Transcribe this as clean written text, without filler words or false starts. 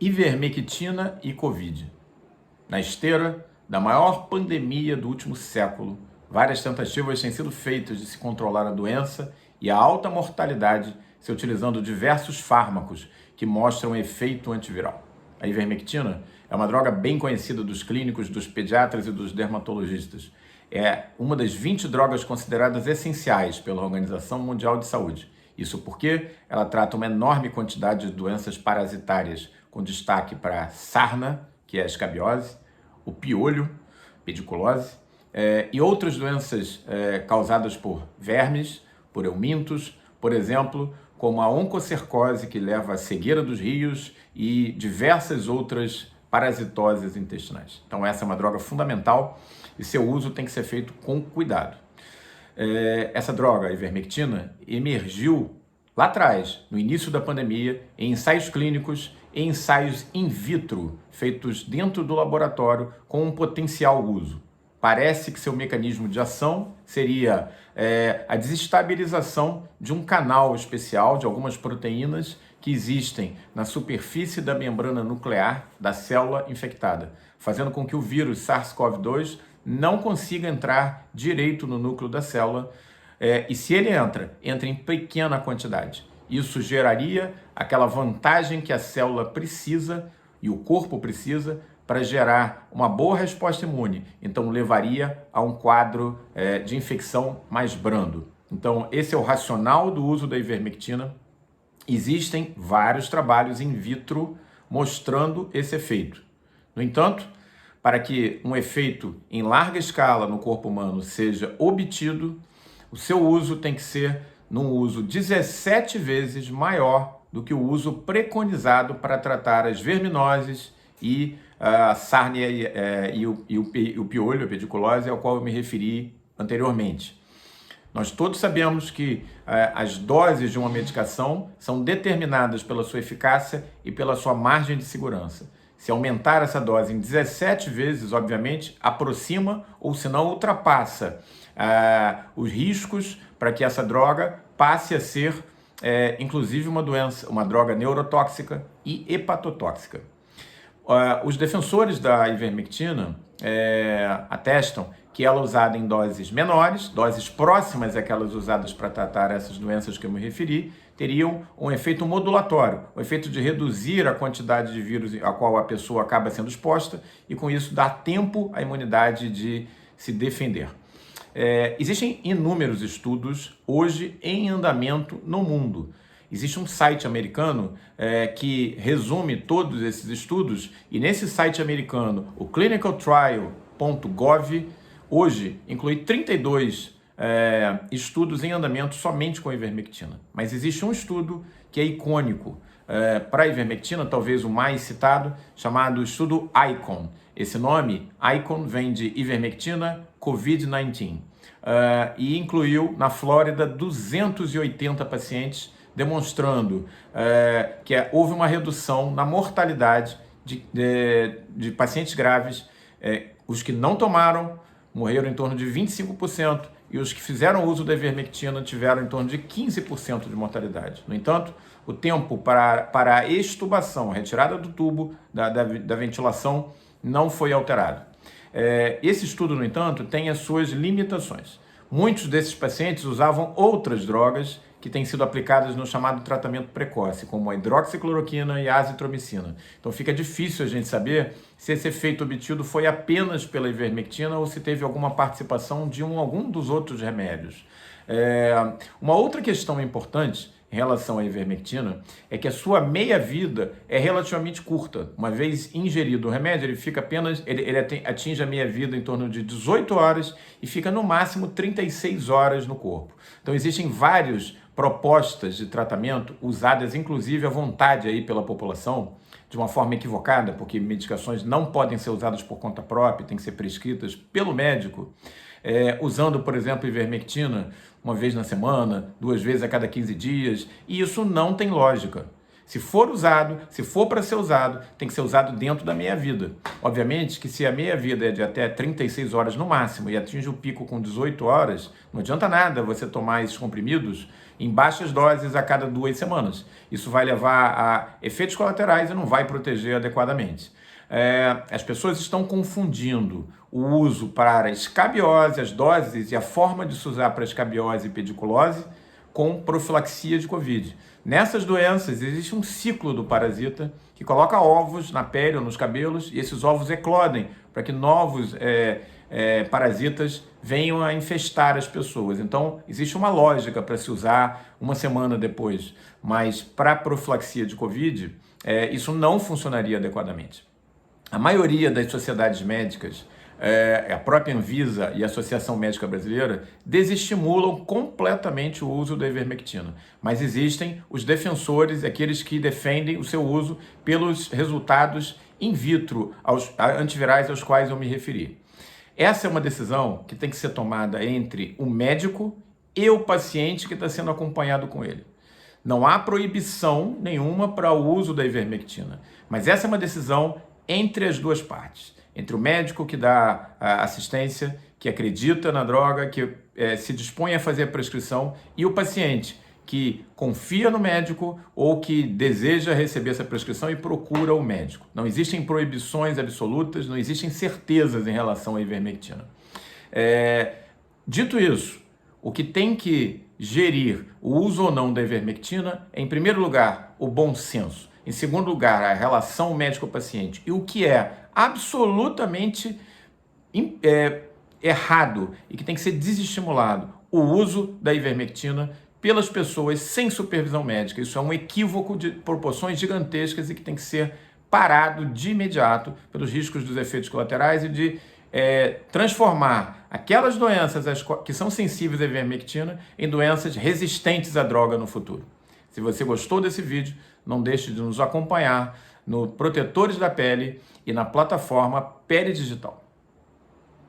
Ivermectina e Covid. Na esteira da maior pandemia do último século, várias tentativas têm sido feitas de se controlar a doença e a alta mortalidade se utilizando diversos fármacos que mostram efeito antiviral. A ivermectina é uma droga bem conhecida dos clínicos, dos pediatras e dos dermatologistas. É uma das 20 drogas consideradas essenciais pela Organização Mundial de Saúde. Isso porque ela trata uma enorme quantidade de doenças parasitárias, com destaque para a sarna, que é a escabiose, o piolho, pediculose, e outras doenças causadas por vermes, por eumintos, por exemplo, como a oncocercose, que leva à cegueira dos rios, e diversas outras parasitoses intestinais. Então essa é uma droga fundamental e seu uso tem que ser feito com cuidado. Essa droga, a ivermectina, emergiu lá atrás, no início da pandemia, em ensaios clínicos e ensaios in vitro, feitos dentro do laboratório com um potencial uso. Parece que seu mecanismo de ação seria a desestabilização de um canal especial de algumas proteínas que existem na superfície da membrana nuclear da célula infectada, fazendo com que o vírus SARS-CoV-2 não consiga entrar direito no núcleo da célula, e se ele entra em pequena quantidade. Isso geraria aquela vantagem que a célula precisa e o corpo precisa para gerar uma boa resposta imune. Então levaria a um quadro de infecção mais brando. Então esse é o racional do uso da ivermectina. Existem vários trabalhos in vitro mostrando esse efeito. No entanto, para que um efeito em larga escala no corpo humano seja obtido, o seu uso tem que ser num uso 17 vezes maior do que o uso preconizado para tratar as verminoses e a sárnia e o piolho, a pediculose, ao qual eu me referi anteriormente. Nós todos sabemos que as doses de uma medicação são determinadas pela sua eficácia e pela sua margem de segurança. Se aumentar essa dose em 17 vezes, obviamente, aproxima ou se não ultrapassa os riscos para que essa droga passe a ser, inclusive, uma droga neurotóxica e hepatotóxica. Os defensores da ivermectina atestam que ela usada em doses menores, doses próximas àquelas usadas para tratar essas doenças que eu me referi, teriam um efeito modulatório, o efeito de reduzir a quantidade de vírus a qual a pessoa acaba sendo exposta e com isso dar tempo à imunidade de se defender. Existem inúmeros estudos hoje em andamento no mundo. Existe um site americano que resume todos esses estudos e nesse site americano, o clinicaltrial.gov, hoje inclui 32 estudos em andamento somente com a ivermectina. Mas existe um estudo que é icônico para a ivermectina, talvez o mais citado, chamado estudo ICON. Esse nome, ICON, vem de ivermectina COVID-19 e incluiu na Flórida 280 pacientes, demonstrando que houve uma redução na mortalidade de pacientes graves. Os que não tomaram morreram em torno de 25% e os que fizeram uso da ivermectina tiveram em torno de 15% de mortalidade. No entanto, o tempo para a extubação, a retirada do tubo da ventilação, não foi alterado. Esse estudo, no entanto, tem as suas limitações. Muitos desses pacientes usavam outras drogas que têm sido aplicadas no chamado tratamento precoce, como a hidroxicloroquina e a azitromicina. Então fica difícil a gente saber se esse efeito obtido foi apenas pela ivermectina ou se teve alguma participação de algum dos outros remédios. Uma outra questão importante em relação à ivermectina é que a sua meia-vida é relativamente curta. Uma vez ingerido o remédio, ele atinge a meia-vida em torno de 18 horas e fica no máximo 36 horas no corpo. Então existem várias propostas de tratamento usadas inclusive à vontade aí pela população, de uma forma equivocada, porque medicações não podem ser usadas por conta própria, têm que ser prescritas pelo médico, usando, por exemplo, ivermectina uma vez na semana, 2 vezes a cada 15 dias, e isso não tem lógica. Se for usado, se for para ser usado, tem que ser usado dentro da meia-vida. Obviamente que se a meia-vida é de até 36 horas no máximo e atinge o pico com 18 horas, não adianta nada você tomar esses comprimidos em baixas doses a cada 2 semanas. Isso vai levar a efeitos colaterais e não vai proteger adequadamente. As pessoas estão confundindo o uso para escabiose, as doses e a forma de se usar para escabiose e pediculose com profilaxia de Covid. Nessas doenças existe um ciclo do parasita que coloca ovos na pele ou nos cabelos e esses ovos eclodem para que novos parasitas venham a infestar as pessoas. Então, existe uma lógica para se usar uma semana depois, mas para profilaxia de Covid, isso não funcionaria adequadamente. A maioria das sociedades médicas, a própria Anvisa e a Associação Médica Brasileira desestimulam completamente o uso da ivermectina. Mas existem os defensores, aqueles que defendem o seu uso pelos resultados in vitro antivirais aos quais eu me referi. Essa é uma decisão que tem que ser tomada entre o médico e o paciente que está sendo acompanhado com ele. Não há proibição nenhuma para o uso da ivermectina, mas essa é uma decisão entre as duas partes. Entre o médico que dá a assistência, que acredita na droga, que se dispõe a fazer a prescrição, e o paciente que confia no médico ou que deseja receber essa prescrição e procura o médico. Não existem proibições absolutas, não existem certezas em relação à ivermectina. Dito isso, o que tem que gerir o uso ou não da ivermectina é, em primeiro lugar, o bom senso. Em segundo lugar, a relação médico-paciente. E o que é absolutamente errado e que tem que ser desestimulado, o uso da ivermectina pelas pessoas sem supervisão médica. Isso é um equívoco de proporções gigantescas e que tem que ser parado de imediato pelos riscos dos efeitos colaterais e de transformar aquelas doenças que são sensíveis à ivermectina em doenças resistentes à droga no futuro. Se você gostou desse vídeo, não deixe de nos acompanhar no Protetores da Pele e na plataforma Pele Digital.